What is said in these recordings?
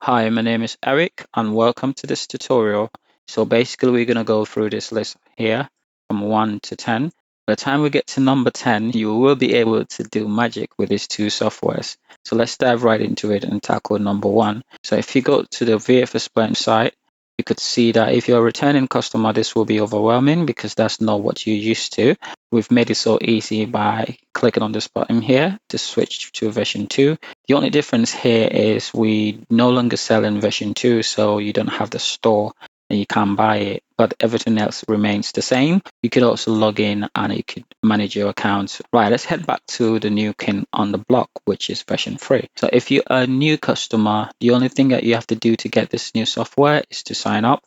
Hi, my name is Eric and welcome to this tutorial. So basically we're going to go through this list here from 1 to 10. By the time we get to number 10, you will be able to do magic with these two softwares. So let's dive right into it and tackle number 1. So if you go to the vForSplend site, you could see that if you're a returning customer, this will be overwhelming because that's not what you're used to. We've made it so easy by clicking on this button here to switch to version 2. The only difference here is we no longer sell in version 2, so you don't have the store and you can't buy it, but everything else remains the same. You could also log in and you could manage your accounts. Right, let's head back to the new kid on the block, which is version 3. So if you're a new customer, the only thing that you have to do to get this new software is to sign up.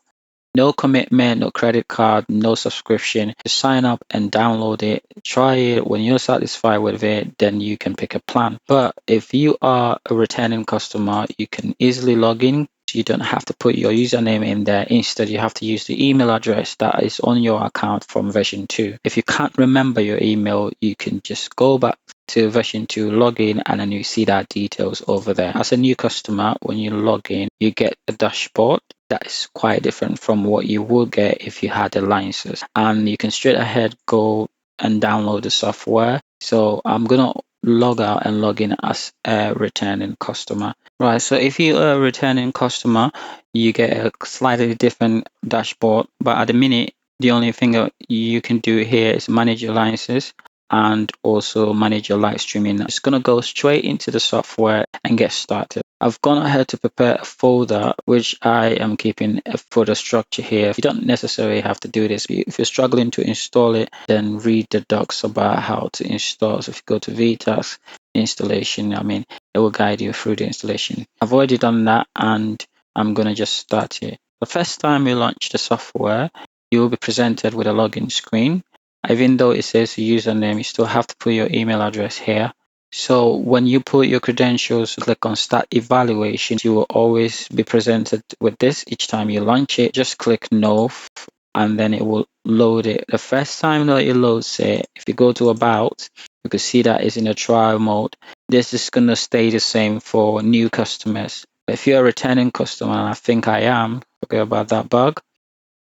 No commitment, no credit card, no subscription. Just sign up and download it. Try it. When you're satisfied with it, then you can pick a plan. But if you are a returning customer, you can easily log in. You don't have to put your username in there. Instead, you have to use the email address that is on your account from version 2. If you can't remember your email, you can just go back to version 2, log in, and then you see that details over there. As a new customer, when you log in, you get a dashboard that is quite different from what you would get if you had the licenses, and you can straight ahead go and download the software. So I'm gonna log out and log in as a returning customer. Right, so if you are a returning customer, you get a slightly different dashboard, but at the minute the only thing that you can do here is manage your licenses and also manage your live streaming. It's going to go straight into the software and get started. I've gone ahead to prepare a folder, which I am keeping a folder structure here. You don't necessarily have to do this. If you're struggling to install it, then read the docs about how to install. So if you go to vTask installation, it will guide you through the installation. I've already done that and I'm going to just start here. The first time you launch the software, you will be presented with a login screen. Even though it says username, you still have to put your email address here. So when you put your credentials, click on Start Evaluation, you will always be presented with this each time you launch it. Just click No, and then it will load it. The first time that it loads it, if you go to About, you can see that it's in a trial mode. This is going to stay the same for new customers. But if you're a returning customer, and I think I am, forget about that bug.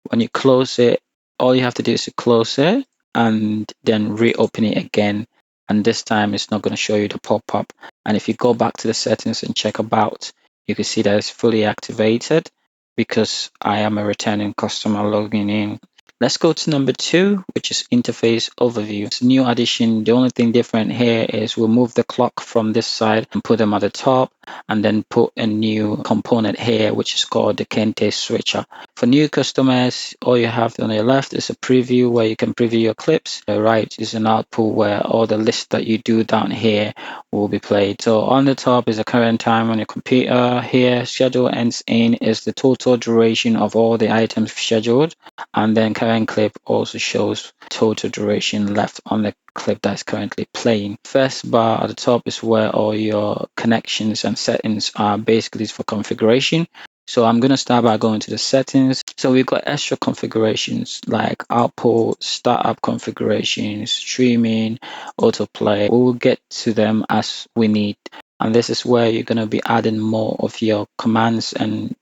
When you close it, all you have to do is to close it and then reopen it again. And this time it's not going to show you the pop-up. And if you go back to the settings and check About, you can see that it's fully activated because I am a returning customer logging in. Let's go to number 2, which is interface overview. It's a new addition. The only thing different here is we'll move the clock from this side and put them at the top, and then put a new component here, which is called the Kente switcher. For new customers, all you have on your left is a preview where you can preview your clips. The right is an output where all the lists that you do down here will be played. So on the top is the current time on your computer. Here, schedule ends in is the total duration of all the items scheduled. And then current clip also shows total duration left on the clip that's currently playing. First bar at the top is where all your connections and settings are, basically for configuration. So I'm going to start by going to the settings. So we've got extra configurations like output, startup configurations, streaming, autoplay. We'll get to them as we need. And this is where you're going to be adding more of your commands and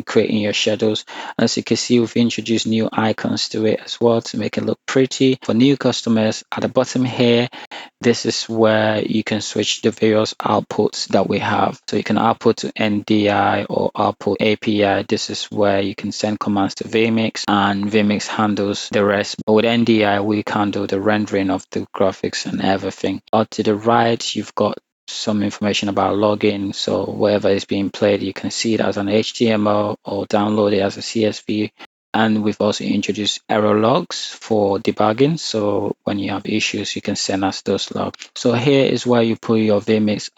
creating your shadows. As you can see, we've introduced new icons to it as well to make it look pretty. For new customers, at the bottom here, this is where you can switch the various outputs that we have. So you can output to NDI or output API. This is where you can send commands to vMix, and vMix handles the rest. But with NDI, we can do the rendering of the graphics and everything. Out to the right, you've got some information about login. So wherever it's being played, you can see it as an HTML or download it as a CSV. And we've also introduced error logs for debugging. So when you have issues, you can send us those logs. So here is where you put your vMix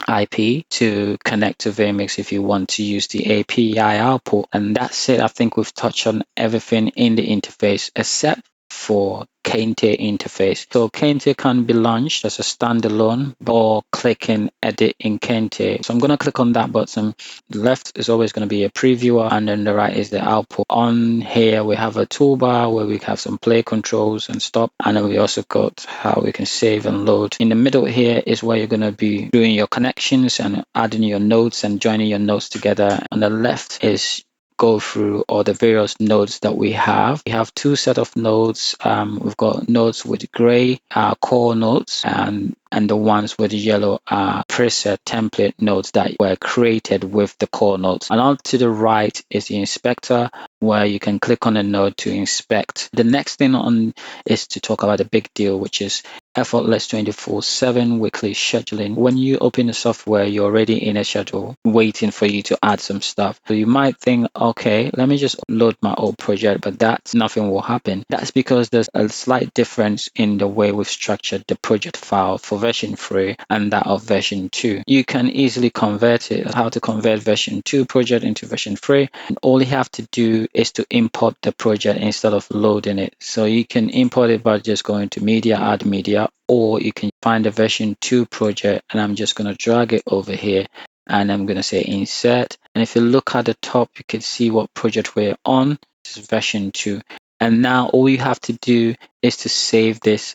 IP to connect to vMix if you want to use the API output. And that's it. I think we've touched on everything in the interface except for Kente interface. So Kente can be launched as a standalone or click and edit in Kente. So I'm going to click on that button. The left is always going to be a previewer, and then the right is the output. On here we have a toolbar where we have some play controls and stop, and then we also got how we can save and load. In the middle here is where you're going to be doing your connections and adding your nodes and joining your nodes together. On the left is go through all the various nodes that we have. We have two set of nodes. We've got nodes with gray core nodes, and the ones with yellow are preset template nodes that were created with the core nodes. And on to the right is the inspector, where you can click on a node to inspect. The next thing on is to talk about the big deal, which is Effortless 24/7 weekly scheduling. When you open the software, you're already in a schedule waiting for you to add some stuff. So you might think, okay, let me just load my old project, but that's nothing will happen. That's because there's a slight difference in the way we've structured the project file for version 3 and that of version 2. You can easily convert it, how to convert version 2 project into version 3. And all you have to do is to import the project instead of loading it. So you can import it by just going to media, add media, or you can find the version 2 project, and I'm just going to drag it over here, and I'm going to say insert. And if you look at the top, you can see what project we're on. This is version 2. And now all you have to do is to save this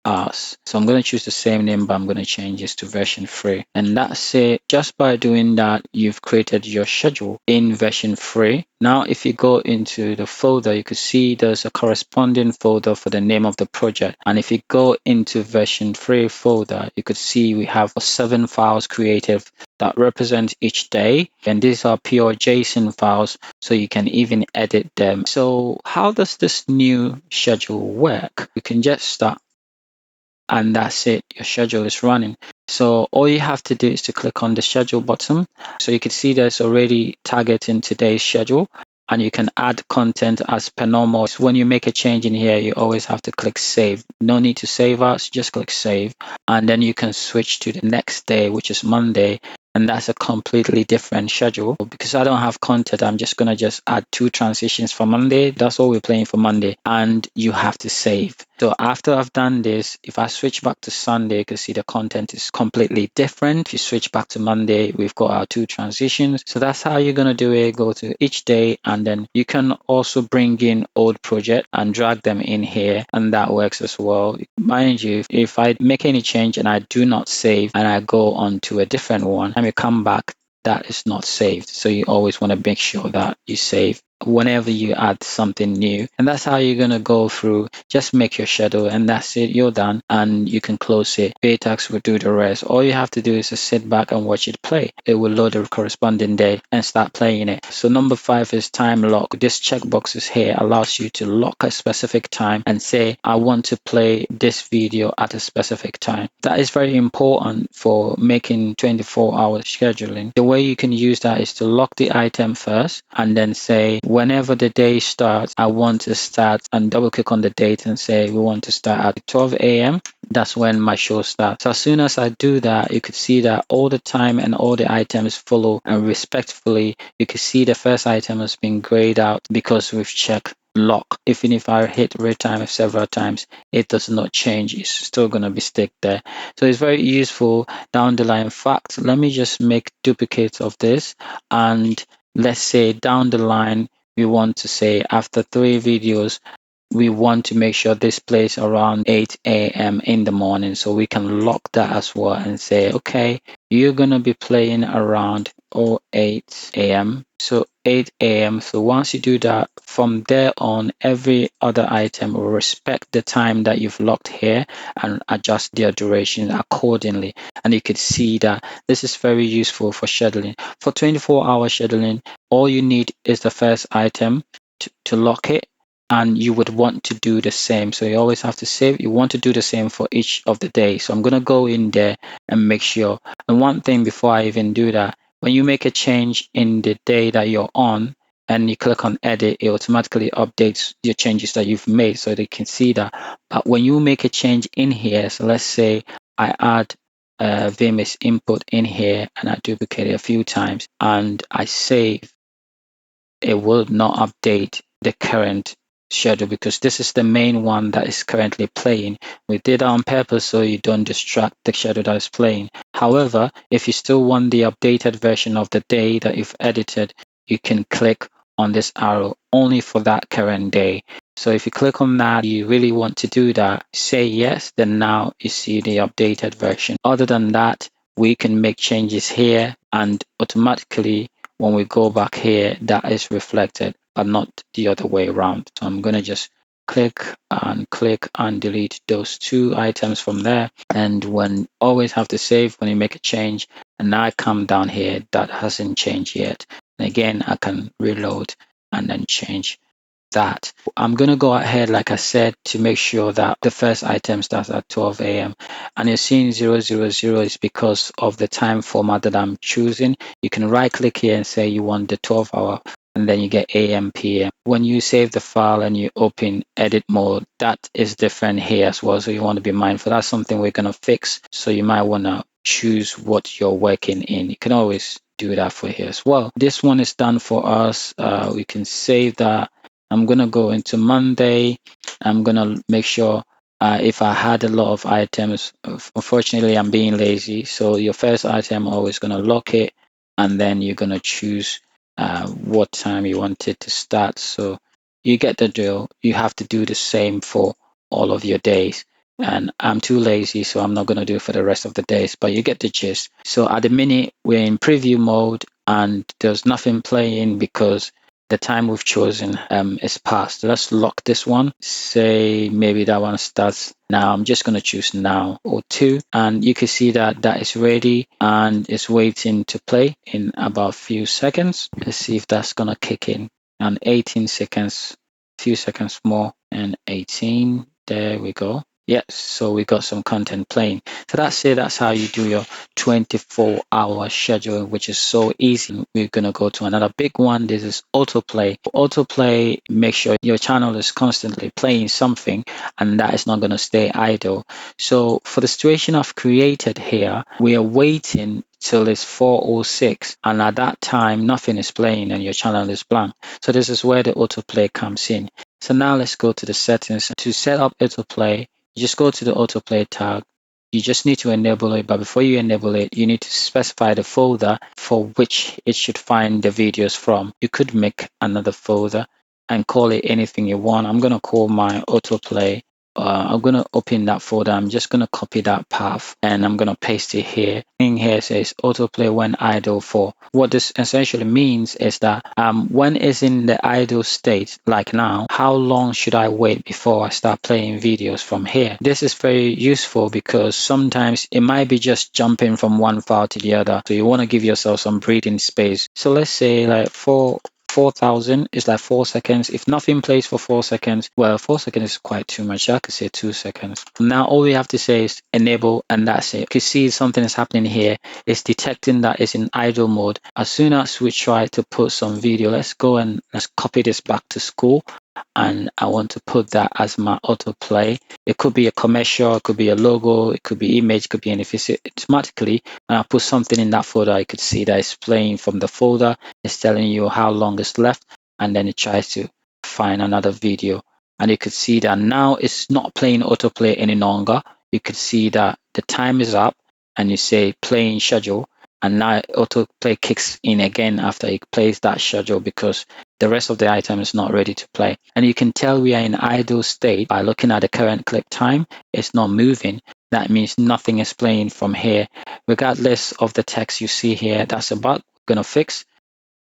as. So I'm going to choose the same name, but I'm going to change this to version 3. And that's it. Just by doing that, you've created your schedule in version 3. Now, if you go into the folder, you can see there's a corresponding folder for the name of the project. And if you go into version 3 folder, you could see we have 7 files created that represent each day. And these are pure JSON files, so you can even edit them. So how does this new schedule work? We can just start, and that's it. Your schedule is running. So all you have to do is to click on the schedule button. So you can see there's already targeting today's schedule, and you can add content as per normal. So when you make a change in here, you always have to click save. No need to save as, just click save. And then you can switch to the next day, which is Monday. And that's a completely different schedule. Because I don't have content, I'm just going to just add 2 transitions for Monday. That's all we're playing for Monday. And you have to save. So after I've done this, if I switch back to Sunday, you can see the content is completely different. If you switch back to Monday, we've got our 2 transitions. So that's how you're going to do it. Go to each day, and then you can also bring in old project and drag them in here, and that works as well. Mind you, if I make any change and I do not save and I go on to a different one, and we come back, that is not saved. So you always want to make sure that you save whenever you add something new. And that's how you're going to go through. Just make your schedule, and that's it. You're done, and you can close it. vTask will do the rest. All you have to do is just sit back and watch it play. It will load the corresponding day and start playing it. So number 5 is time lock. This checkbox is here, allows you to lock a specific time and say, I want to play this video at a specific time. That is very important for making 24-hour scheduling. The way you can use that is to lock the item first, and then say, whenever the day starts, I want to start, and double click on the date and say we want to start at 12 a.m. That's when my show starts. So as soon as I do that, you could see that all the time and all the items follow, and respectfully, you can see the first item has been grayed out because we've checked lock. Even if I hit real time several times, it does not change. It's still going to be stick there. So it's very useful down the line. In fact, let me just make duplicates of this, and let's say down the line, we want to say after 3 videos, we want to make sure this plays around 8 a.m. in the morning. So we can lock that as well and say, okay, you're going to be playing around 8 a.m. So 8 a.m. So once you do that, from there on, every other item will respect the time that you've locked here and adjust their duration accordingly. And you could see that this is very useful for scheduling. For 24-hour scheduling, all you need is the first item to lock it, and you would want to do the same. So you always have to save. You want to do the same for each of the days. So I'm going to go in there and make sure. And one thing before I even do that, when you make a change in the day that you're on and you click on edit, it automatically updates your changes that you've made so they can see that. But when you make a change in here, so let's say I add vMix input in here and I duplicate it a few times and I save, it will not update the current schedule because this is the main one that is currently playing. We did that on purpose so you don't distract the schedule that is playing. However, if you still want the updated version of the day that you've edited, you can click on this arrow only for that current day. So if you click on that, you really want to do that, say yes, then now you see the updated version. Other than that, we can make changes here and automatically when we go back here, that is reflected, but not the other way around. So I'm going to just click and delete those two items from there. And when always have to save when you make a change, and now I come down here, that hasn't changed yet. And again, I can reload and then change that. I'm going to go ahead, like I said, to make sure that the first item starts at 12 a.m. And you're seeing 000 is because of the time format that I'm choosing. You can right click here and say you want the 12 hour and then you get AM, PM. When you save the file and you open edit mode, that is different here as well. So you want to be mindful. That's something we're going to fix. So you might want to choose what you're working in. You can always do that for here as well. This one is done for us. We can save that. I'm going to go into Monday. I'm going to make sure if I had a lot of items, unfortunately, I'm being lazy. So your first item, always going to lock it. And then you're going to choose what time you want it to start. So you get the drill. You have to do the same for all of your days. And I'm too lazy, so I'm not going to do it for the rest of the days, but you get the gist. So at the minute, we're in preview mode and there's nothing playing because the time we've chosen is past. Let's lock this one. Say maybe that one starts now. I'm just going to choose now or 2. And you can see that that is ready and it's waiting to play in about a few seconds. Let's see if that's going to kick in. And 18 seconds, few seconds more, and 18. There we go. Yes, so we got some content playing. So that's it. That's how you do your 24-hour schedule, which is so easy. We're going to go to another big one. This is autoplay. Autoplay, make sure your channel is constantly playing something and that is not going to stay idle. So for the situation I've created here, we are waiting till it's 4:06 and at that time nothing is playing and your channel is blank. So this is where the autoplay comes in. So now let's go to the settings. To set up autoplay, you just go to the autoplay tag. You just need to enable it, but before you enable it, you need to specify the folder for which it should find the videos from. You could make another folder and call it anything you want. I'm going to call my autoplay. I'm going to open that folder. I'm just going to copy that path and I'm going to paste it here. In here says autoplay when idle for. What this essentially means is that when it's in the idle state, like now, how long should I wait before I start playing videos from here? This is very useful because sometimes it might be just jumping from one file to the other. So you want to give yourself some breathing space. So let's say like 4,000 is like 4 seconds. If nothing plays for 4 seconds, well, 4 seconds is quite too much. I could say 2 seconds. Now all we have to say is enable and that's it. You can see something is happening here. It's detecting that it's in idle mode. As soon as we try to put some video, let's go and let's copy this back to school. And I want to put that as my autoplay. It could be a commercial, it could be a logo, it could be image, it could be anything. Automatically, and I put something in that folder, you could see that it's playing from the folder. It's telling you how long is left, and then it tries to find another video. And you could see that now it's not playing autoplay any longer. You could see that the time is up, and you say playing schedule, and now autoplay kicks in again after it plays that schedule because the rest of the item is not ready to play. And you can tell we are in idle state by looking at the current click time. It's not moving. That means nothing is playing from here. Regardless of the text you see here, that's a bug we're going to fix.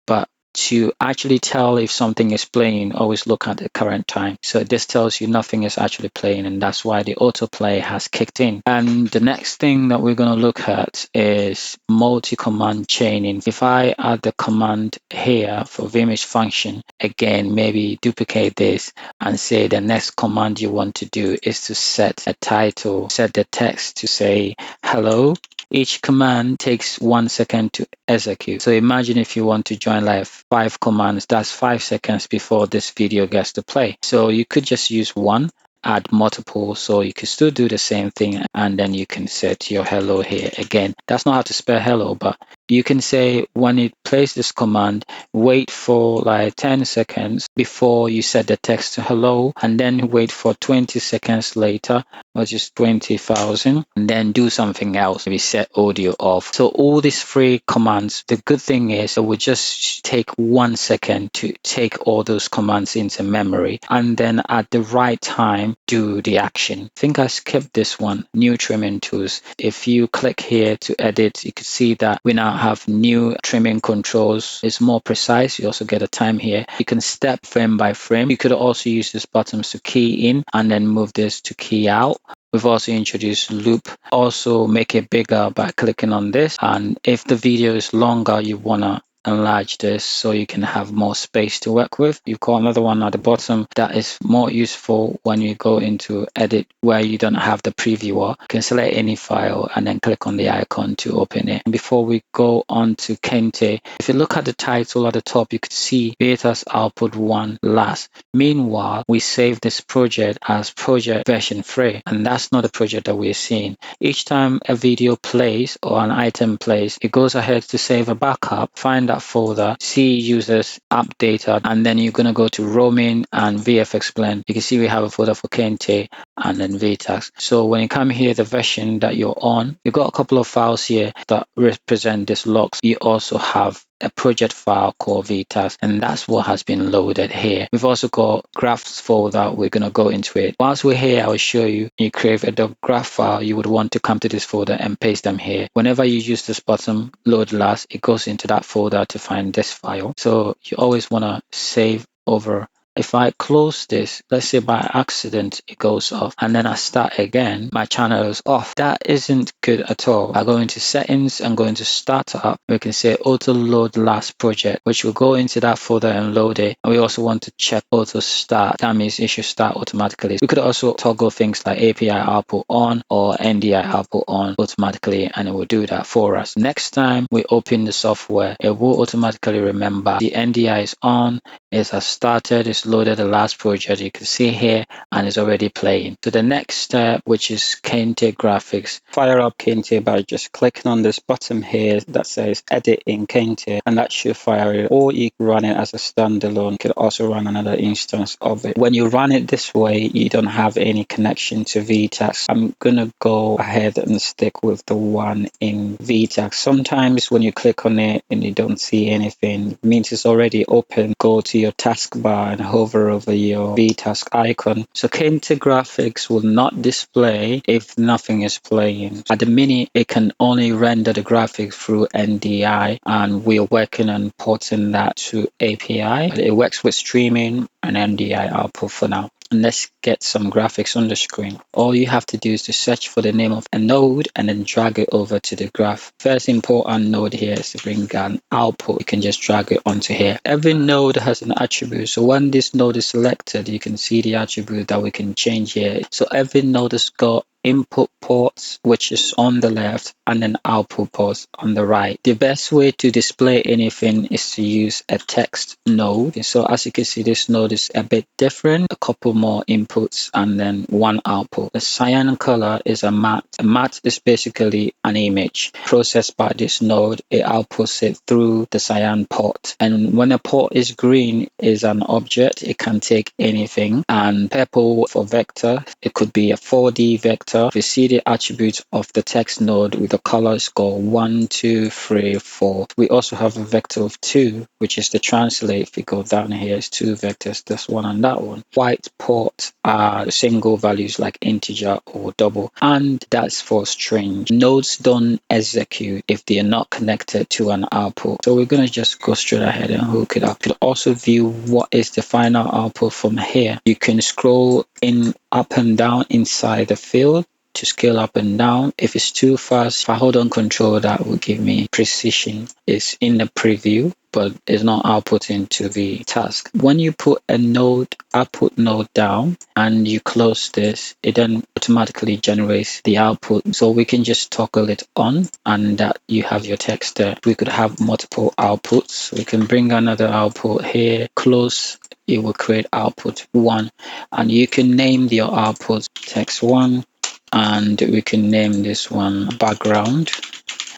But to actually tell if something is playing, always look at the current time. So this tells you nothing is actually playing, and that's why the autoplay has kicked in. And the next thing that we're going to look at is multi-command chaining. If I add the command here for vMix function, again, maybe duplicate this and say the next command you want to do is to set a title, set the text to say hello. Each command takes 1 second to execute. So imagine if you want to join like 5 commands, that's 5 seconds before this video gets to play. So you could just use one, add multiple, so you can still do the same thing and then you can set your hello here. Again, that's not how to spell hello, but You can say when it plays this command, wait for like 10 seconds before you set the text to hello, and then wait for 20 seconds later, which is 20,000, and then do something else. Maybe set audio off. So all these three commands, the good thing is it will just take 1 second to take all those commands into memory, and then at the right time, do the action. I think I skipped this one, new trimming tools. If you click here to edit, you can see that we now have new trimming controls. It's more precise. You also get a time here. You can step frame by frame. You could also use these buttons to key in and then move this to key out. We've also introduced loop. Also make it bigger by clicking on this. And if the video is longer, you want to enlarge this so you can have more space to work with. You've got another one at the bottom that is more useful when you go into edit where you don't have the previewer. You can select any file and then click on the icon to open it. And before we go on to Kente, if you look at the title at the top, you can see vTask output 1 last. Meanwhile, we save this project as project version 3, and that's not the project that we're seeing. Each time a video plays or an item plays, it goes ahead to save a backup, find that folder, see users, app data, and then you're going to go to roaming and VFX blend. You can see we have a folder for Kente and then vTask. So when you come here, the version that you're on, you've got a couple of files here that represent this logs. You also have a project file called vTask, and that's what has been loaded here. We've also got graphs folder. We're going to go into it. Whilst we're here, I will show you create a graph file. You would want to come to this folder and paste them here. Whenever you use this button, load last, it goes into that folder to find this file. So you always want to save over. If I close this, let's say by accident it goes off, and then I start again, my channel is off. That isn't good at all. I go into settings and go into startup. We can say auto load last project, which will go into that folder and load it. And we also want to check auto start. That means it should start automatically. We could also toggle things like API output on or NDI output on automatically, and it will do that for us. Next time we open the software, it will automatically remember the NDI is on, it has started, it's loaded the last project. You can see here, and it's already playing. So the next step, which is Kente graphics, fire up Kente by just clicking on this button here that says edit in Kente, and that should fire it. Or you can run it as a standalone. You could also run another instance of it. When you run it this way, you don't have any connection to vTask. I'm gonna go ahead and stick with the one in vTask. Sometimes when you click on it and you don't see anything, it means it's already open. Go to your taskbar and hover over your vTask icon. So Kente graphics will not display if nothing is playing. At the minute, it can only render the graphics through NDI, and we're working on porting that to API. But it works with streaming and NDI output for now. And let's get some graphics on the screen. All you have to do is to search for the name of a node and then drag it over to the graph. First important node here is to bring an output. You can just drag it onto here. Every node has an attribute. So when this node is selected, you can see the attribute that we can change here. So every node has got input ports, which is on the left, and then output ports on the right. The best way to display anything is to use a text node. So as you can see, this node is a bit different, a couple more inputs and then one output. The cyan color is a matte. A matte is basically an image processed by this node. It outputs it through the cyan port. And when a port is green, is an object. It can take anything. And purple for vector, it could be a 4D vector. If you see the attributes of the text node with the colors go 1, 2, 3, 4. We also have a vector of 2, which is the translate. If you go down here, it's 2 vectors, this one and that one. White ports are single values like integer or double, and that's for string. Nodes don't execute if they are not connected to an output. So we're going to just go straight ahead and hook it up. You can also view what is the final output from here. You can scroll in up and down inside the field to scale up and down. If it's too fast, if I hold on control, that will give me precision. It's in the preview, but it's not outputting to the task. When you put a node, output node down and you close this, it then automatically generates the output. So we can just toggle it on, and that you have your text there. We could have multiple outputs. We can bring another output here, close, it will create output 1, and you can name your output text 1, and we can name this one background,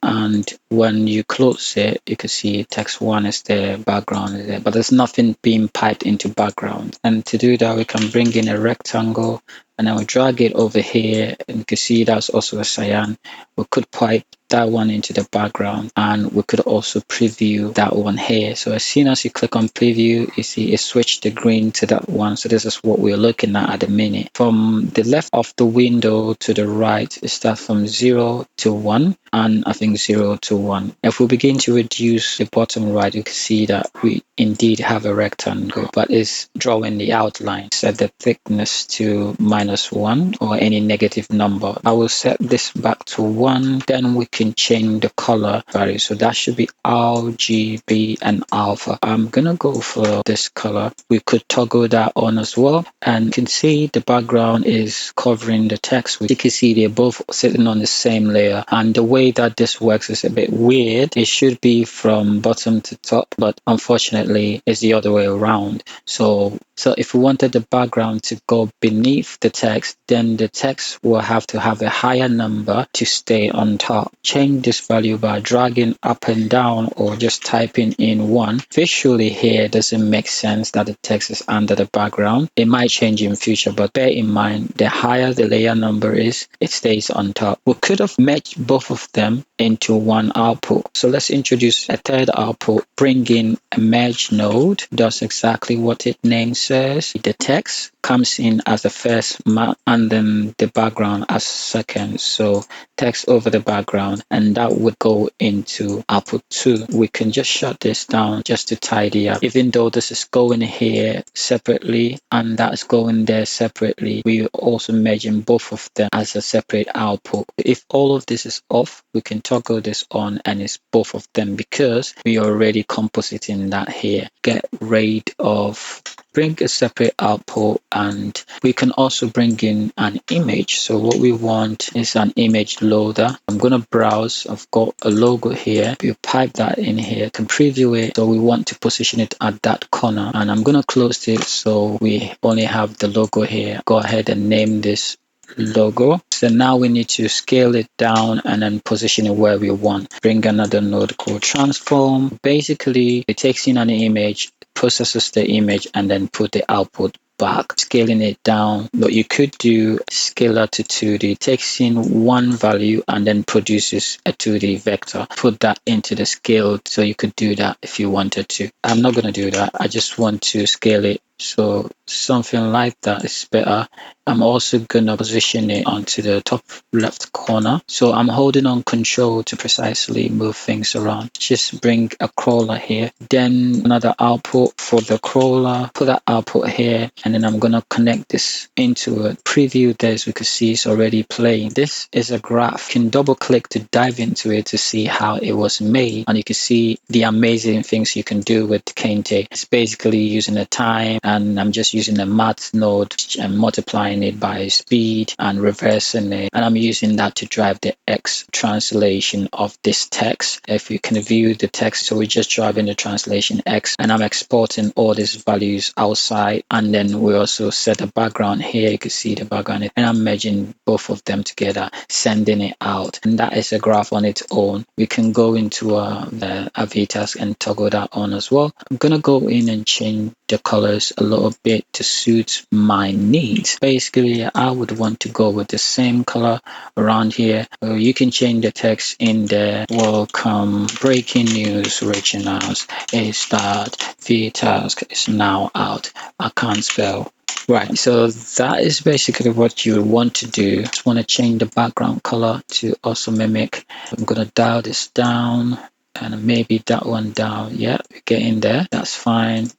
and when you close it, you can see text 1 is there, background is there, but there's nothing being piped into background. And to do that, we can bring in a rectangle and then we drag it over here, and you can see that's also a cyan. We could pipe that one into the background, and we could also preview that one here. So as soon as you click on preview, you see it switched the green to that one. So this is what we're looking at the minute. From the left of the window to the right, it starts from 0 to 1, and I think 0 to 1. If we begin to reduce the bottom right, you can see that we indeed have a rectangle, but it's drawing the outline. Set the thickness to -1 or any negative number. I will set this back to 1. Then we can change the color value. So that should be RGB and alpha. I'm gonna go for this color. We could toggle that on as well, and you can see the background is covering the text. You can see they're both sitting on the same layer, and the way that this works is a bit weird. It should be from bottom to top, but unfortunately it's the other way around. So if we wanted the background to go beneath the text, then the text will have to have a higher number to stay on top. Change this value by dragging up and down or just typing in 1. Visually here doesn't make sense that the text is under the background. It might change in future, but bear in mind, the higher the layer number is, it stays on top. We could have merged both of them into one output. So let's introduce a third output. Bring in a merge node. Does exactly what its name says. The text comes in as the first and then the background as second. So text over the background, and that would go into output 2. We can just shut this down just to tidy up. Even though this is going here separately and that's going there separately, we also merging both of them as a separate output. If all of this is off, we can toggle this on and it's both of them because we are already compositing that here. Get rid of, bring a separate output, and we can also bring in an image. So what we want is an image loader. I'm going to browse. I've got a logo here. You pipe that in here, can preview it. So we want to position it at that corner, and I'm going to close it so we only have the logo here. Go ahead and name this logo. So now we need to scale it down and then position it where we want. Bring another node called transform. Basically, it takes in an image, processes the image, and then put the output back, scaling it down. What you could do, scalar to 2D, takes in one value and then produces a 2D vector. Put that into the scale, so you could do that if you wanted to. I'm not going to do that. I just want to scale it. So something like that is better. I'm also gonna position it onto the top left corner. So I'm holding on Control to precisely move things around. Just bring a crawler here, then another output for the crawler. Put that output here, and then I'm gonna connect this into a preview. There, as we can see, it's already playing. This is a graph. You can double click to dive into it to see how it was made, and you can see the amazing things you can do with Kente. It's basically using a time, and I'm just using a math node and multiplying it by speed and reversing it, and I'm using that to drive the X translation of this text. If you can view the text, so we're just driving the translation X, and I'm exporting all these values outside, and then we also set a background here. You can see the background, and I'm merging both of them together, sending it out, and that is a graph on its own. We can go into a vTask and toggle that on as well. I'm gonna go in and change the colors a little bit to suit my needs. Basically, I would want to go with the same color around here. You can change the text in there. Welcome, breaking news, reaching out is that vTask is now out. I can't spell. Right, so that is basically what you want to do. Just want to change the background color to also mimic. I'm gonna dial this down and maybe that one down. Yeah, we're getting there. That's fine.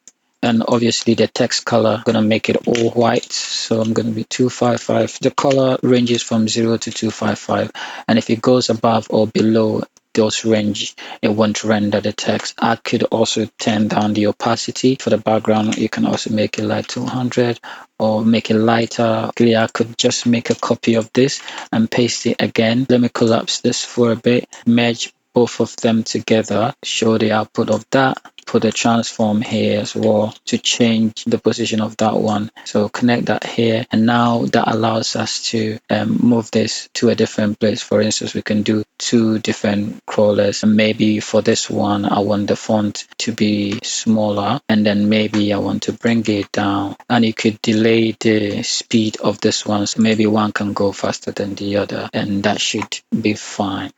And obviously the text color, I'm gonna make it all white, so I'm gonna be 255. The color ranges from 0 to 255, and if it goes above or below those range, it won't render the text. I could also turn down the opacity for the background. You can also make it like 200 or make it lighter. I could just make a copy of this and paste it again. Let me collapse this for a bit, merge both of them together, show the output of that, put a transform here as well to change the position of that one. So connect that here, and now that allows us to move this to a different place. For instance, we can do 2 different crawlers, and maybe for this one I want the font to be smaller, and then maybe I want to bring it down, and you could delay the speed of this one, so maybe one can go faster than the other, and that should be fine.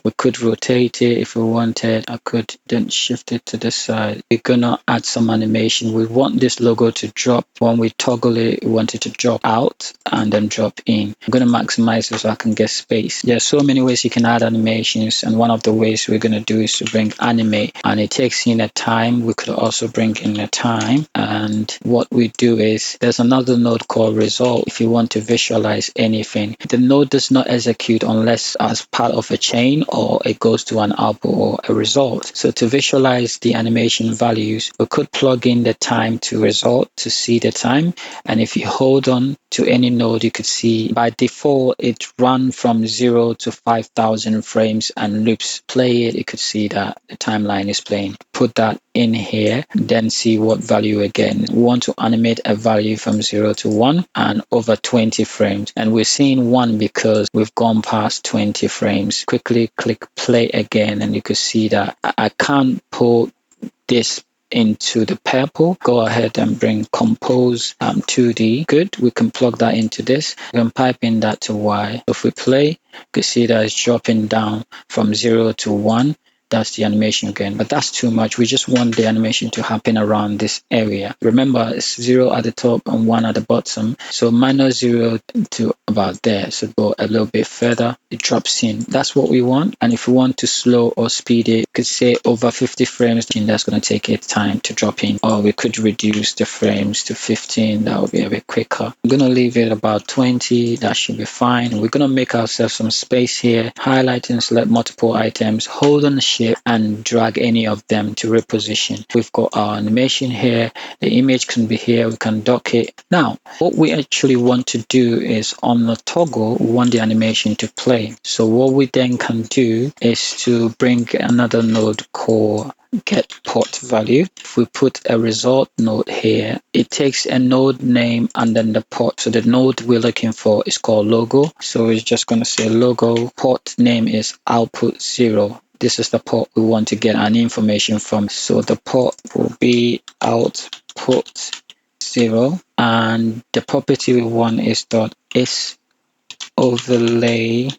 We could rotate it if we wanted. I could then shift it to the side. We're gonna add some animation. We want this logo to drop. When we toggle it, we want it to drop out and then drop in. I'm gonna maximize it so I can get space. There's so many ways you can add animations, and one of the ways we're gonna do is to bring animate, and it takes in a time. We could also bring in a time, and what we do is there's another node called result. If you want to visualize anything, the node does not execute unless as part of a chain or it goes to an output or a result. So to visualize the animation values, we could plug in the time to result to see the time, and if you hold on to any node, you could see by default it run from 0 to 5,000 frames and loops. Play it, you could see that the timeline is playing. Put that in here, then see what value again. We want to animate a value from 0 to 1 and over 20 frames, and we're seeing 1 because we've gone past 20 frames. Quickly click play again, and you can see that I can't pull this into the purple. Go ahead and bring compose 2D. Good, we can plug that into this. We can pipe in that to Y. If we play, you can see that it's dropping down from 0 to 1. That's the animation again, but that's too much. We just want the animation to happen around this area. Remember, it's 0 at the top and 1 at the bottom. So minus 0 to about there. So go a little bit further, it drops in. That's what we want. And if we want to slow or speed it, we could say over 50 frames, and that's going to take it time to drop in. Or we could reduce the frames to 15. That would be a bit quicker. I'm going to leave it about 20. That should be fine. We're going to make ourselves some space here. Highlight and select multiple items. Hold on the shift and drag any of them to reposition. We've got our animation here. The image can be here. We can dock it. Now, what we actually want to do is on the toggle, we want the animation to play. So what we then can do is to bring another node called get port value. If we put a result node here, it takes a node name and then the port. So the node we're looking for is called logo. So it's just going to say logo. Port name is output 0. This is the port we want to get an information from. So the port will be output 0, and the property we want is .is overlay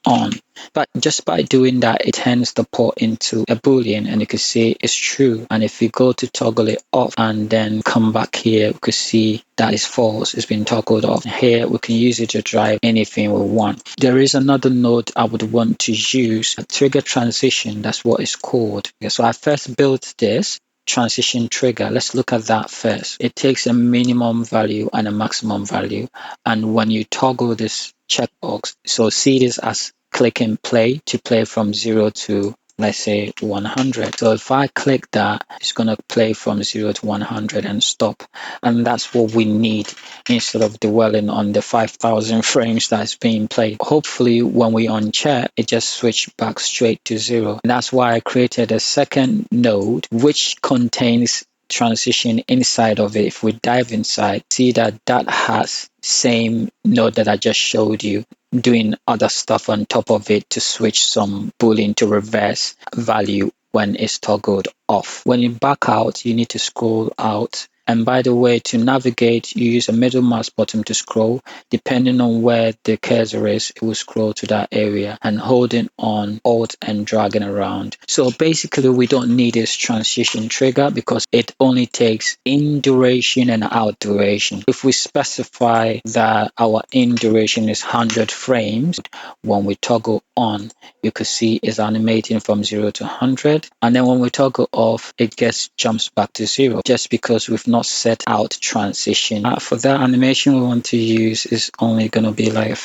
on. But just by doing that, it turns the port into a boolean, and you can see it's true. And if we go to toggle it off and then come back here, we can see that is false. It's been toggled off. Here we can use it to drive anything we want. There is another node I would want to use, a trigger transition. That's what it's called. Okay, so I first built this transition trigger. Let's look at that first. It takes a minimum value and a maximum value, and when you toggle this checkbox, so see this as click and play to play from 0 to, let's say, 100. So if I click that, it's going to play from 0 to 100 and stop. And that's what we need instead of dwelling on the 5,000 frames that's being played. Hopefully when we uncheck, it just switched back straight to 0. And that's why I created a second node which contains transition inside of it. If we dive inside, see that that has same node that I just showed you, doing other stuff on top of it to switch some boolean to reverse value when it's toggled off. When you back out, you need to scroll out. And by the way, to navigate, you use a middle mouse button to scroll. Depending on where the cursor is, it will scroll to that area, and holding on Alt and dragging around. So basically, we don't need this transition trigger because it only takes in duration and out duration. If we specify that our in duration is 100 frames, when we toggle on, you can see it's animating from 0 to 100. And then when we toggle off, it jumps back to 0 just because we've not set out transition. For that animation we want to use is only going to be like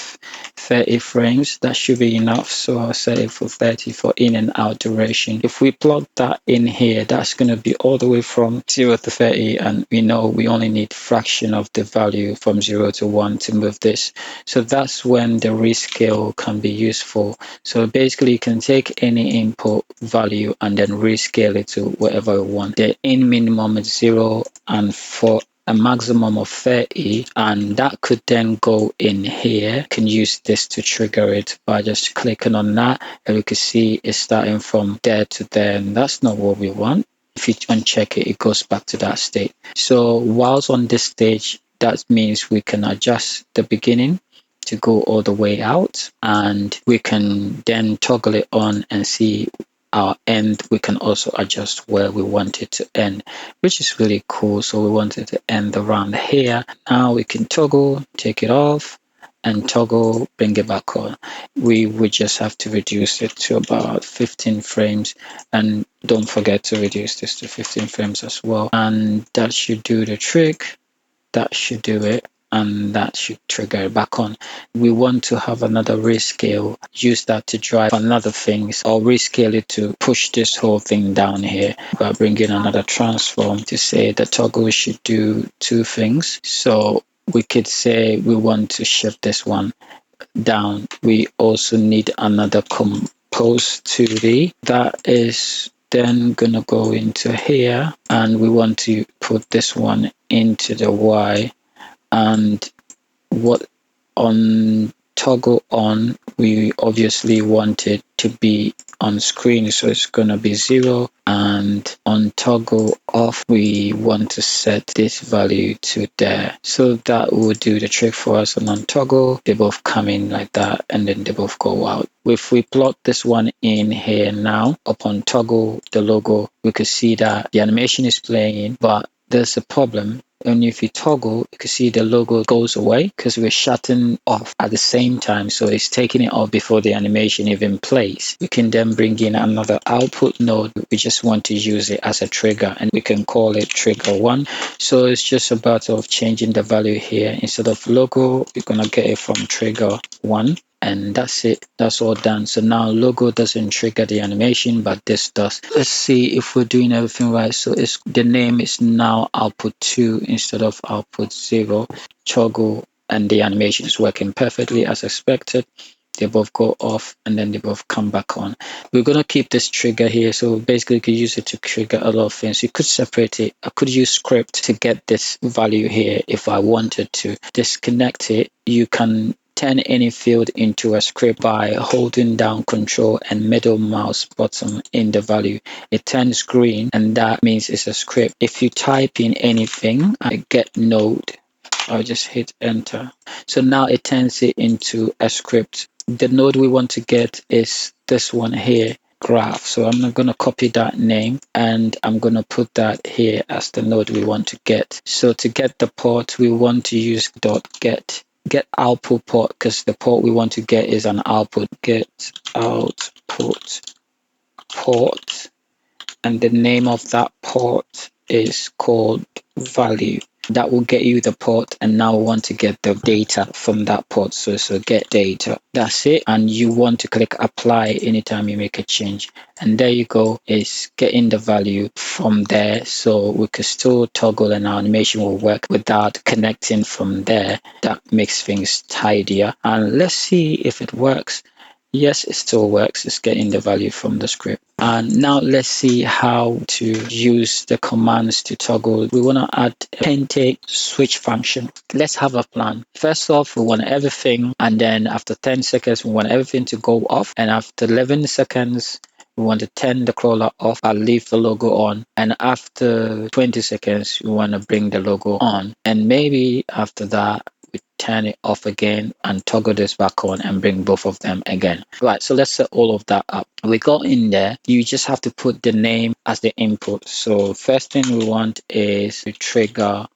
30 frames. That should be enough. So I'll set it for 30 for in and out duration. If we plug that in here, that's going to be all the way from 0 to 30, and we know we only need fraction of the value from 0 to 1 to move this. So that's when the rescale can be useful. So basically you can take any input value and then rescale it to whatever you want. The in minimum is 0 and for a maximum of 30, and that could then go in here. You can use this to trigger it by just clicking on that, and you can see it's starting from there to there, and that's not what we want. If you uncheck it, it goes back to that state. So whilst on this stage, that means we can adjust the beginning to go all the way out, and we can then toggle it on and see our end. We can also adjust where we want it to end, which is really cool. So we want it to end around here. Now we can toggle, take it off, and toggle, bring it back on. We would just have to reduce it to about 15 frames, and don't forget to reduce this to 15 frames as well, and that should do the trick. That should do it, and that should trigger it back on. We want to have another rescale, use that to drive another things, or rescale it to push this whole thing down here by bringing another transform to say the toggle should do two things. So we could say we want to shift this one down. We also need another compose 2D that is then gonna go into here, and we want to put this one into the Y, and what on toggle on, we obviously want it to be on screen, so it's going to be 0, and on toggle off we want to set this value to there. So that will do the trick for us. And on toggle, they both come in like that, and then they both go out. If we plot this one in here now, upon toggle the logo, we could see that the animation is playing, but there's a problem. And if you toggle, you can see the logo goes away because we're shutting off at the same time. So it's taking it off before the animation even plays. We can then bring in another output node. We just want to use it as a trigger, and we can call it trigger 1. So it's just a matter of changing the value here. Instead of logo, we're going to get it from trigger 1. And that's it. That's all done. So now logo doesn't trigger the animation, but this does. Let's see if we're doing everything right. So it's the name is now output 2 instead of output 0. Toggle, and the animation is working perfectly as expected. They both go off, and then they both come back on. We're going to keep this trigger here. So basically you could use it to trigger a lot of things. You could separate it. I could use script to get this value here if I wanted to. Disconnect it. You can turn any field into a script by holding down Control and middle mouse button in the value. It turns green, and that means it's a script. If you type in anything, I get node, I'll just hit enter. So now it turns it into a script. The node we want to get is this one here, graph. So I'm going to copy that name, and I'm going to put that here as the node we want to get. So to get the port, we want to use .get output port, because the port we want to get is an output. Get output port, and the name of that port is called value. That will get you the port, and now we want to get the data from that port. So get data. That's it. And you want to click apply anytime you make a change, and there you go. It's getting the value from there. So we could still toggle, and our animation will work without connecting from there. That makes things tidier. And let's see if it works. Yes, it still works. It's getting the value from the script. And now let's see how to use the commands to toggle. We want to add a Kente switch function. Let's have a plan. First off, we want everything, and then after 10 seconds, we want everything to go off. And after 11 seconds, we want to turn the crawler off and leave the logo on. And after 20 seconds, we want to bring the logo on. And maybe after that, we turn it off again and toggle this back on and bring both of them again. Right, so let's set all of that up. We got in there. You just have to put the name as the input. So first thing we want is to trigger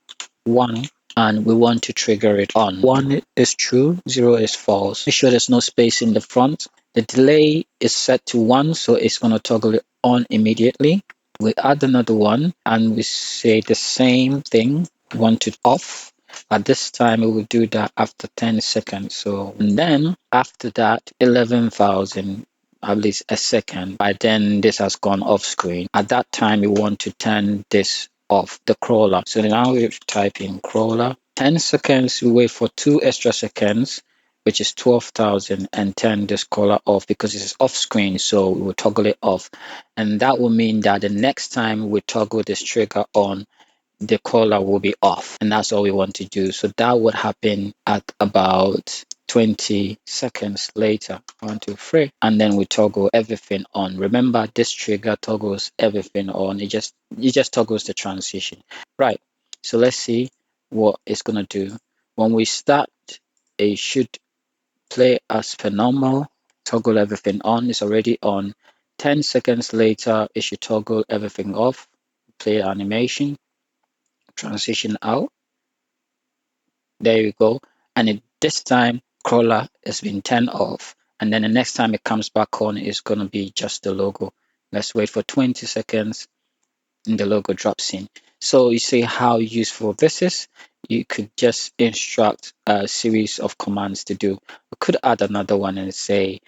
1, and we want to trigger it on. 1 is true, 0 is false. Make sure there's no space in the front. The delay is set to 1, so it's going to toggle it on immediately. We add another one, and we say the same thing. We want it off. off. At this time, it will do that after 10 seconds. So, and then after that, 11,000, at least a second. By then, this has gone off screen. At that time, you want to turn this off, the crawler. So now we type in crawler. 10 seconds, we wait for 2 extra seconds, which is 12,000, and turn this crawler off because it is off screen. So we will toggle it off. And that will mean that the next time we toggle this trigger on, the collar will be off, and that's all we want to do. So that would happen at about 20 seconds later. 1, 2, 3, and then we toggle everything on. Remember, this trigger toggles everything on. It just toggles the transition, right? So let's see what it's gonna do. When we start, it should play as per normal. Toggle everything on. It's already on. 10 seconds later, it should toggle everything off. Play animation, transition out. There you go. And this time, crawler has been turned off. And then the next time it comes back on, it's going to be just the logo. Let's wait for 20 seconds and the logo drops in. So you see how useful this is. You could just instruct a series of commands to do. We could add another one and say,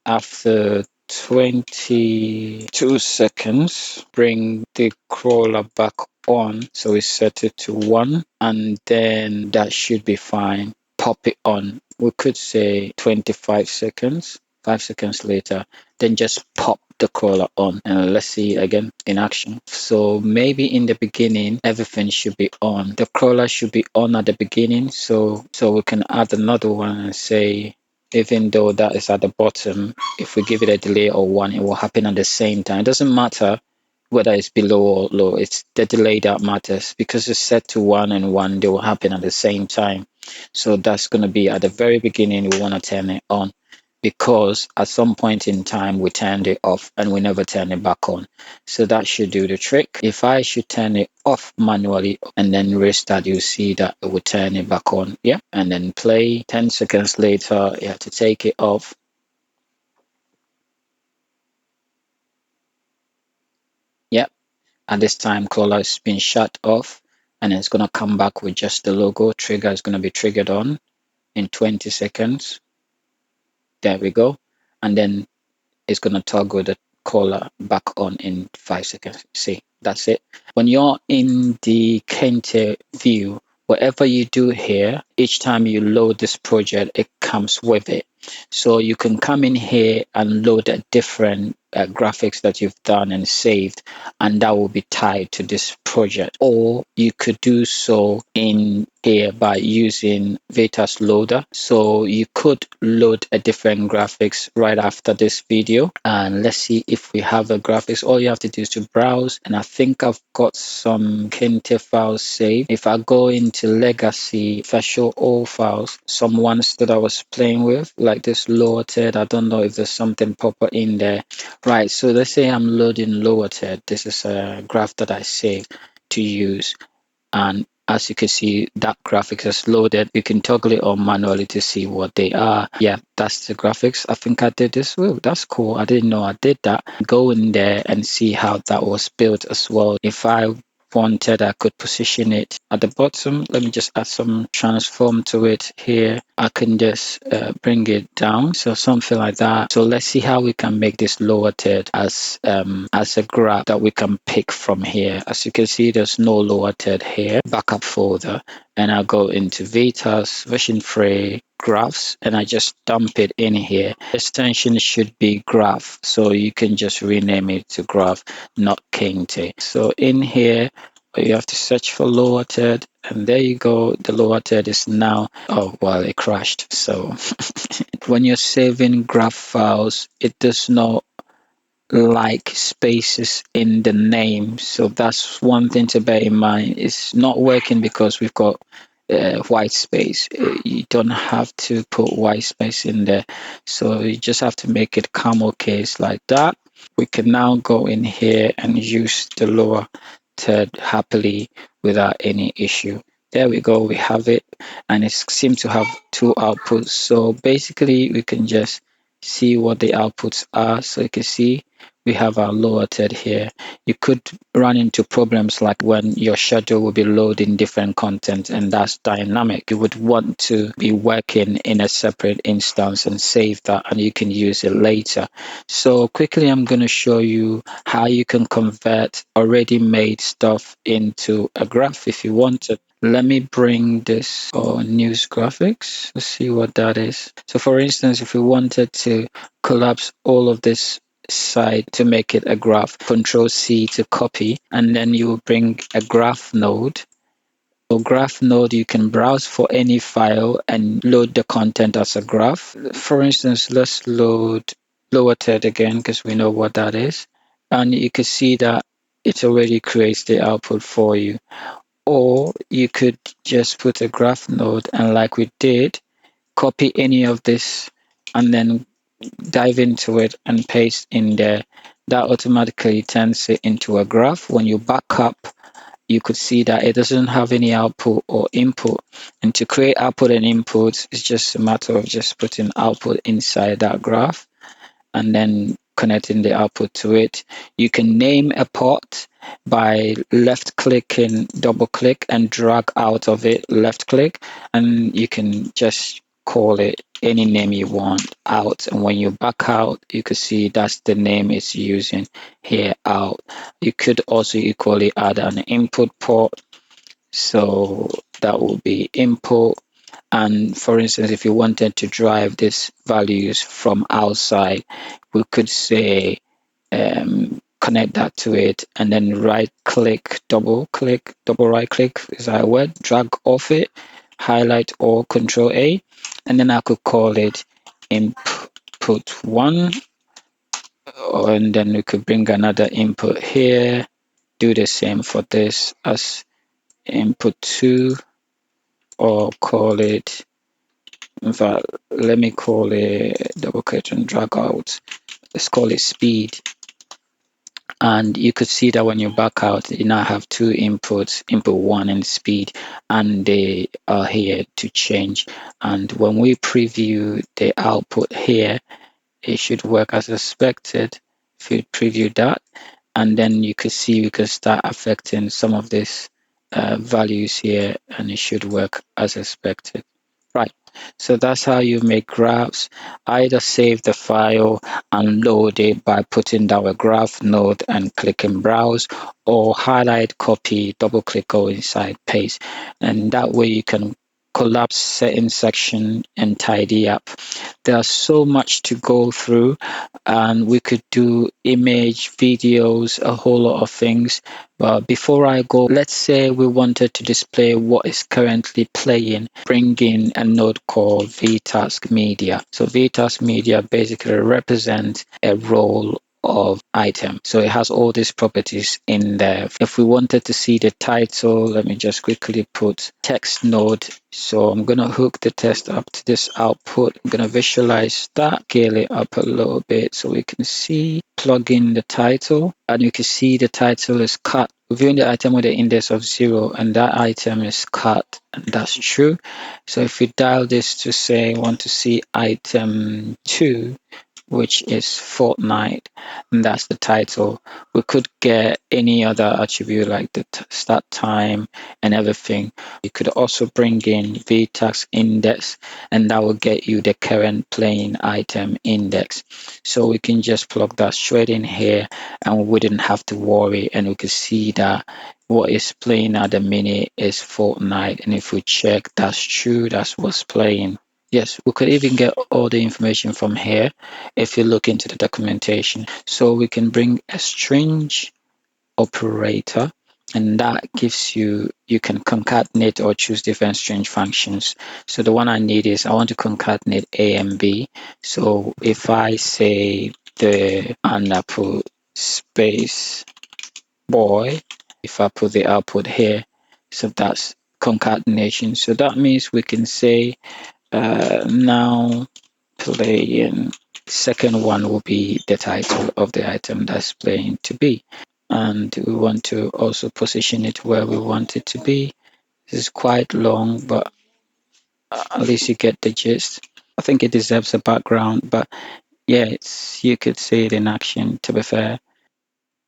after 22 seconds, bring the crawler back on. So we set it to 1, and then that should be fine. Pop it on. We could say 25 seconds. 5 seconds later, then just pop the crawler on, and let's see again in action. So maybe in the beginning everything should be on. The crawler should be on at the beginning, so we can add another one and say, even though that is at the bottom, if we give it a delay or 1, it will happen at the same time. It doesn't matter whether it's below or low, it's the delay that matters, because it's set to 1 and 1, they will happen at the same time. So that's going to be at the very beginning. We want to turn it on, because at some point in time we turned it off and we never turn it back on. So that should do the trick. If I should turn it off manually and then restart, you see that it will turn it back on. Yeah, and then play. 10 seconds later, you have to take it off. Yep, at this time crawler has been shut off, and it's going to come back with just the logo. Trigger is going to be triggered on in 20 seconds. There we go. And then it's going to toggle the collar back on in 5 seconds. See, that's it. When you're in the Kente view, whatever you do here, each time you load this project, it comes with it. So you can come in here and load a different graphics that you've done and saved, and that will be tied to this project. Or you could do so in here by using vTask loader. So you could load a different graphics right after this video, and let's see if we have a graphics. All you have to do is to browse, and I think I've got some Kente files saved. If I go into legacy, if I show all files, some ones that I was playing with, like this lower third, I don't know if there's something proper in there. Right, so let's say I'm loading lower third. This is a graph that I saved to use, and as you can see, that graphics is loaded. You can toggle it on manually to see what they are. Yeah, that's the graphics. I think I did this. Well, that's cool. I didn't know I did that. Go in there and see how that was built as well. If I wanted, I could position it at the bottom. Let me just add some transform to it here. I can just bring it down, so something like that. So let's see how we can make this lower third as a graph that we can pick from here. As you can see, there's no lower third here. Backup folder, and I'll go into vTask version 3 graphs, and I just dump it in here. Extension should be graph, so you can just rename it to graph, not Kente. So in here you have to search for lower third, and there you go. The lower third is now, oh well, it crashed. So when you're saving graph files, it does not like spaces in the name, so that's one thing to bear in mind. It's not working because we've got white space. You don't have to put white space in there, so you just have to make it camel case like that. We can now go in here and use the lower third happily without any issue. There we go, we have it, and it seems to have 2 outputs. So basically we can just see what the outputs are. So you can see we have our lower third here. You could run into problems like when your schedule will be loading different content, and that's dynamic. You would want to be working in a separate instance and save that, and you can use it later. So quickly, I'm going to show you how you can convert already made stuff into a graph if you want to. Let me bring this news graphics. Let's see what that is. So for instance, if we wanted to collapse all of this side to make it a graph, Control C to copy, and then you will bring a graph node. So graph node, you can browse for any file and load the content as a graph. For instance, let's load lower third again because we know what that is. And you can see that it already creates the output for you. Or you could just put a graph node and like we did, copy any of this and then dive into it and paste in there. That automatically turns it into a graph. When you back up, you could see that it doesn't have any output or input. And to create output and input, it's just a matter of just putting output inside that graph and then connecting the output to it. You can name a pot by left clicking, double click and drag out of it, left click, and you can just call it any name you want, out. And when you back out, you can see that's the name it's using here, out. You could also equally add an input port. So that will be input. And for instance, if you wanted to drive these values from outside, we could say connect that to it and then right click, double right click is that a word, drag off it, highlight or Control A, and then I could call it input one, and then we could bring another input here, do the same for this as input two, or call it, in fact, let me call it double click and drag out. Let's call it speed. And you could see that when you back out, you now have two inputs, input one and speed, and they are here to change. And when we preview the output here, it should work as expected. If you preview that, and then you could see we could start affecting some of these values here, and it should work as expected. Right, so that's how you make graphs. Either save the file and load it by putting down a graph node and clicking browse, or highlight, copy, double click, go inside, paste. And that way you can collapse certain section and tidy up. There's so much to go through, and we could do image, videos, a whole lot of things. But before I go, let's say we wanted to display what is currently playing, bring in a node called vTask Media. So vTask Media basically represents a role of item. So it has all these properties in there. If we wanted to see the title, let me just quickly put text node. So I'm going to hook the text up to this output. I'm going to visualize that, scale it up a little bit so we can see, plug in the title, and you can see the title is cut. We're viewing the item with an index of 0, and that item is cut, and that's true. So if we dial this to say I want to see item 2, which is fortnight, and that's the title. We could get any other attribute like the start time and everything. You could also bring in vTask index, and that will get you the current playing item index. So we can just plug that straight in here, and we wouldn't have to worry, and we could see that what is playing at the minute is fortnight, and if we check, that's true, that's what's playing. Yes, we could even get all the information from here if you look into the documentation. So we can bring a string operator, and that gives you, you can concatenate or choose different string functions. So the one I need is I want to concatenate A and B. So if I say and I put space boy, if I put the output here, so that's concatenation. So that means we can say now playing, second one will be the title of the item that's playing to be, and we want to also position it where we want it to be. This is quite long, but at least you get the gist. I think it deserves a background, but Yeah, you could see it in action, to be fair.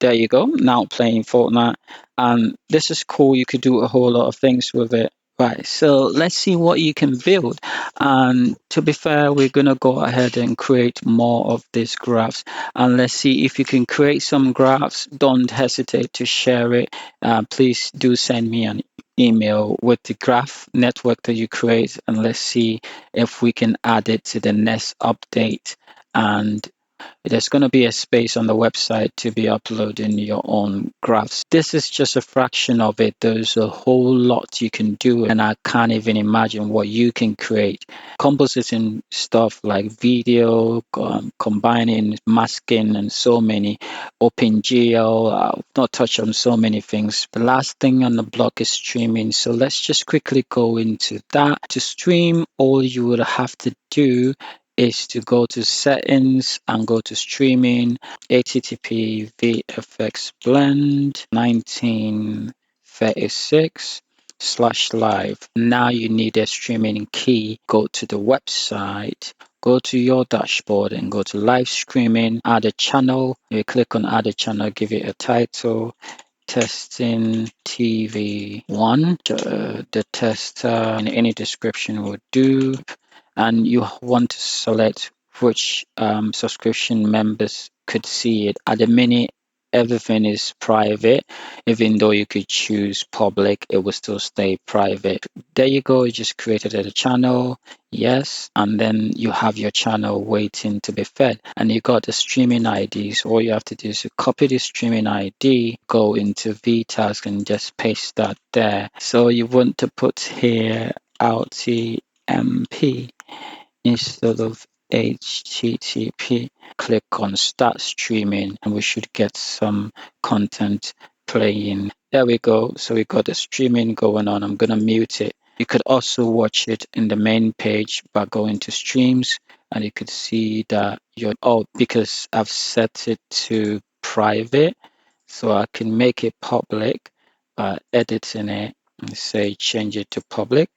There you go. Now playing Fortnite. And this is cool. You could do a whole lot of things with it. Right. So let's see what you can build. And to be fair, we're going to go ahead and create more of these graphs. And let's see if you can create some graphs. Don't hesitate to share it. Please do send me an email with the graph network that you create. And let's see if we can add it to the next update. And there's going to be a space on the website to be uploading your own graphs. This is just a fraction of it. There's a whole lot you can do, and I can't even imagine what you can create. Compositing stuff like video, combining, masking, and so many. OpenGL, I've not touched on so many things. The last thing on the block is streaming. So let's just quickly go into that. To stream, all you would have to do is to go to settings and go to streaming, http vfx blend 1936/live. Now you need a streaming key. Go to the website, go to your dashboard and go to live streaming, add a channel. You click on add a channel, give it a title, testing TV1. The tester in any description will do, and you want to select which subscription members could see it. At the minute, everything is private. Even though you could choose public, it will still stay private. There you go. You just created a channel. Yes. And then you have your channel waiting to be fed. And you got the streaming IDs. All you have to do is to copy the streaming ID, go into vTask and just paste that there. So you want to put here LTMP instead of HTTP. Click on start streaming and we should get some content playing. There we go. So we got the streaming going on. I'm going to mute it. You could also watch it in the main page by going to streams, and you could see that because I've set it to private, so I can make it public by editing it and say change it to public.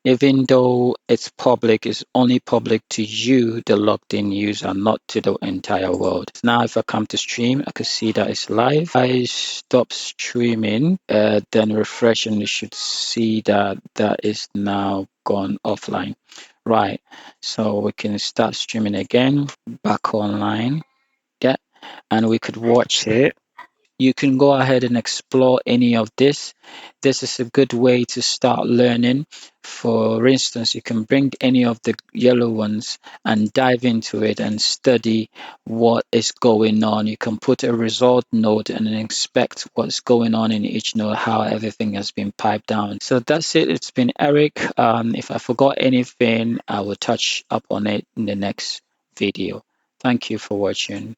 Even though it's public, it's only public to you, the logged in user, not to the entire world. Now, if I come to stream, I can see that it's live. I stop streaming, then refresh, and you should see that that is now gone offline. Right. So we can start streaming again, back online. Yeah. And we could watch it. You can go ahead and explore any of this. This is a good way to start learning. For instance, you can bring any of the yellow ones and dive into it and study what is going on. You can put a result node and inspect what's going on in each node, how everything has been piped down. So that's it. It's been Eric. If I forgot anything, I will touch up on it in the next video. Thank you for watching.